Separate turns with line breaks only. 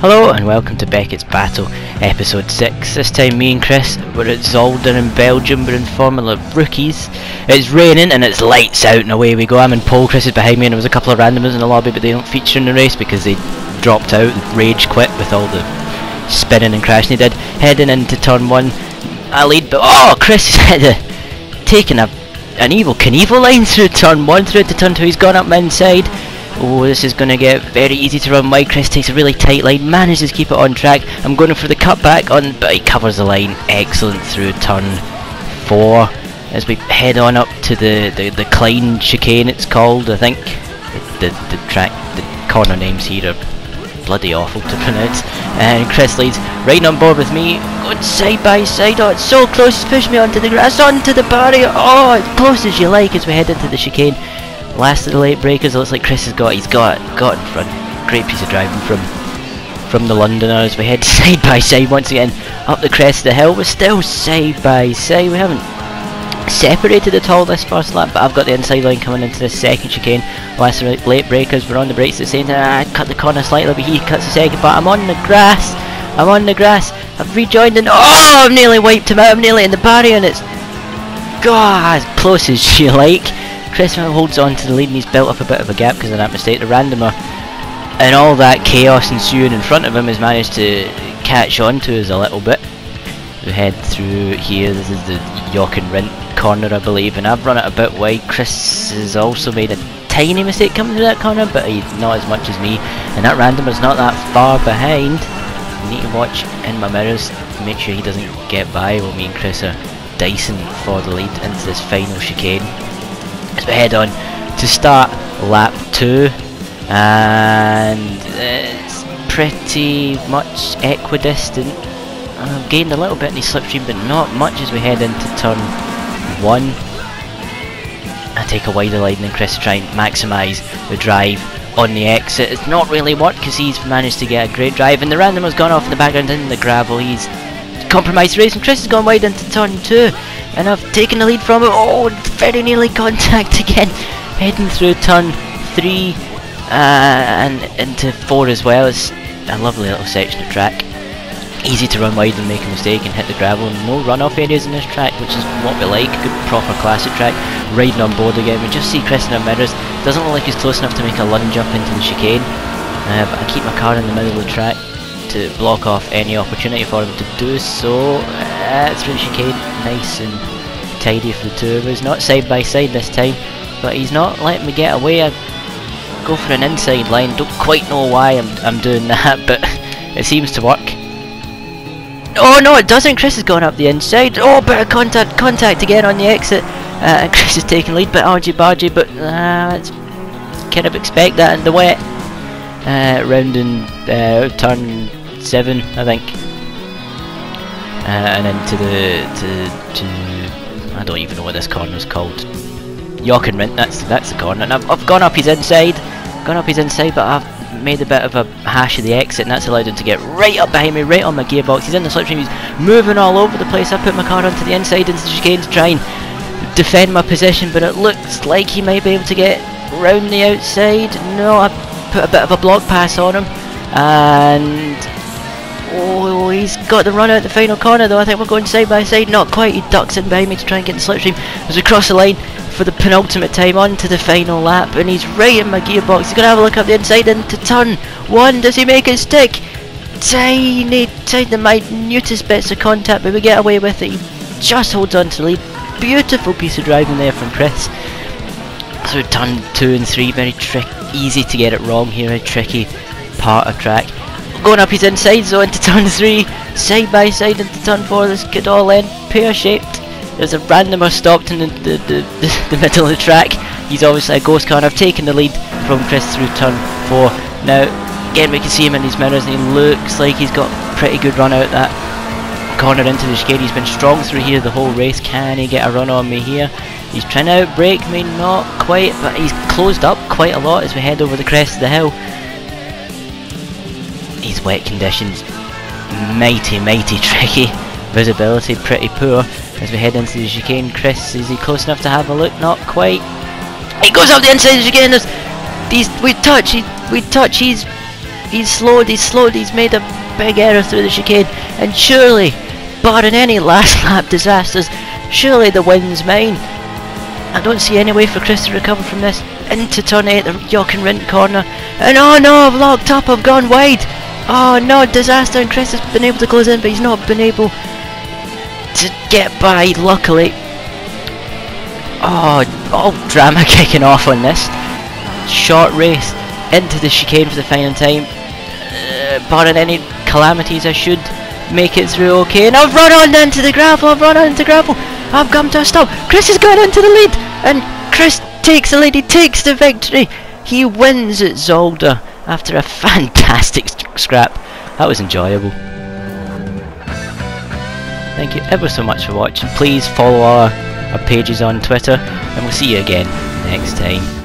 Hello and welcome to Beckett's Battle, episode 6. This time me and Chris, we're at Zolder in Belgium, we're in Formula Rookies. It's raining and it's lights out and away we go. I'm in pole, Chris is behind me, and there was a couple of randomers in the lobby but they don't feature in the race because they dropped out, rage quit with all the spinning and crashing they did. Heading into turn 1, I lead, but oh, Chris had taken an evil Knievel line through turn 1, through to turn 2, he's gone up my inside. Oh, this is going to get very easy to run wide. Chris takes a really tight line, manages to keep it on track. I'm going for the cutback on, but he covers the line. Excellent through turn 4. As we head on up to the Klein chicane, it's called, I think. The track, the corner names here are bloody awful to pronounce. And Chris leads, right on board with me, going side by side. Oh, it's so close, he's pushed me onto the grass, onto the barrier. Oh, as close as you like as we head into the chicane. Last of the late breakers, it looks like Chris has got in front. Great piece of driving from the Londoners. We head side by side once again up the crest of the hill. We're still side by side. We haven't separated at all this first lap, but I've got the inside line coming into this second chicane. Last of the late breakers, we're on the brakes at the same time. I cut the corner slightly, but he cuts the second part. I'm on the grass. I've rejoined and oh, I've nearly wiped him out. I'm nearly in the barrier and it's as close as you like. Chris holds on to the lead and he's built up a bit of a gap because of that mistake. The randomer and all that chaos ensuing in front of him has managed to catch on to us a little bit. We head through here. This is the Yock and Rint corner, I believe, and I've run it a bit wide. Chris has also made a tiny mistake coming through that corner, but not as much as me, and that randomer's not that far behind. I need to watch in my mirrors to make sure he doesn't get by while me and Chris are dicing for the lead into this final chicane. As we head on to start lap 2, and it's pretty much equidistant. I've gained a little bit in the slipstream, but not much as we head into turn 1. I take a wider line than Chris to try and maximise the drive on the exit. It's not really worked because he's managed to get a great drive, and the randomer's gone off in the background in the gravel. He's compromised the race, and Chris has gone wide into turn 2. And I've taken the lead from him. Oh, very nearly contact again. Heading through turn 3 and into 4 as well. It's a lovely little section of track. Easy to run wide and make a mistake and hit the gravel. No runoff areas in this track, which is what we like. Good proper classic track. Riding on board again. We just see Chris in our mirrors. Doesn't look like he's close enough to make a lunge up into the chicane. But I keep my car in the middle of the track to block off any opportunity for him to do so. Through the chicane, nice and tidy for the two of us. Not side by side this time, but he's not letting me get away. I go for an inside line. Don't quite know why I'm doing that, but it seems to work. Oh no, it doesn't. Chris has gone up the inside. Oh, bit of contact again on the exit. Chris is taking lead, but argy-bargy, but it's kind of expect that in the wet. Round in turn 7, I think, and into I don't even know what this corner is called. Yock and Rint, that's the corner. And I've gone up his inside, but I've made a bit of a hash of the exit, and that's allowed him to get right up behind me, right on my gearbox. He's in the slipstream, he's moving all over the place. I put my car onto the inside into the chicane to try and defend my position, but it looks like he might be able to get round the outside. No, I put a bit of a block pass on him, and oh, he's got the run out the final corner though. I think we're going side by side. Not quite. He ducks in behind me to try and get the slipstream as we cross the line for the penultimate time onto the final lap, and he's right in my gearbox. He's going to have a look up the inside into turn 1. Does he make it stick? Tiny, the minutest bits of contact, but we get away with it. He just holds on to the lead. Beautiful piece of driving there from Chris. Through turn 2 and 3, very easy to get it wrong here, a tricky part of track. Going up his inside, so into turn 3, side by side into turn 4, this could all end pear-shaped. There's a randomer stopped in the middle of the track. He's obviously a ghost car, and I've taken the lead from Chris through turn 4. Now, again, we can see him in his mirrors, and he looks like he's got a pretty good run out that corner into the chicane. He's been strong through here the whole race. Can he get a run on me here? He's trying to outbrake me, not quite, but he's closed up quite a lot as we head over the crest of the hill. These wet conditions, mighty tricky. Visibility pretty poor as we head into the chicane. Chris, is he close enough to have a look? Not quite. He goes up the inside of the chicane. We touch. He's He's slowed, he's made a big error through the chicane, and surely, barring any last lap disasters, surely the win's mine. I don't see any way for Chris to recover from this. Into turn 8, the Yock and Rint corner, and oh no, I've locked up, I've gone wide. Oh no, disaster, and Chris has been able to close in, but he's not been able to get by, luckily. Oh, all drama kicking off on this. Short race, into the chicane for the final time. Barring any calamities, I should make it through okay. And I've run on into the gravel, I've come to a stop. Chris has got into the lead, and Chris takes the lead, he takes the victory. He wins at Zolder after a fantastic scrap. That was enjoyable. Thank you ever so much for watching. Please follow our pages on Twitter, and we'll see you again next time.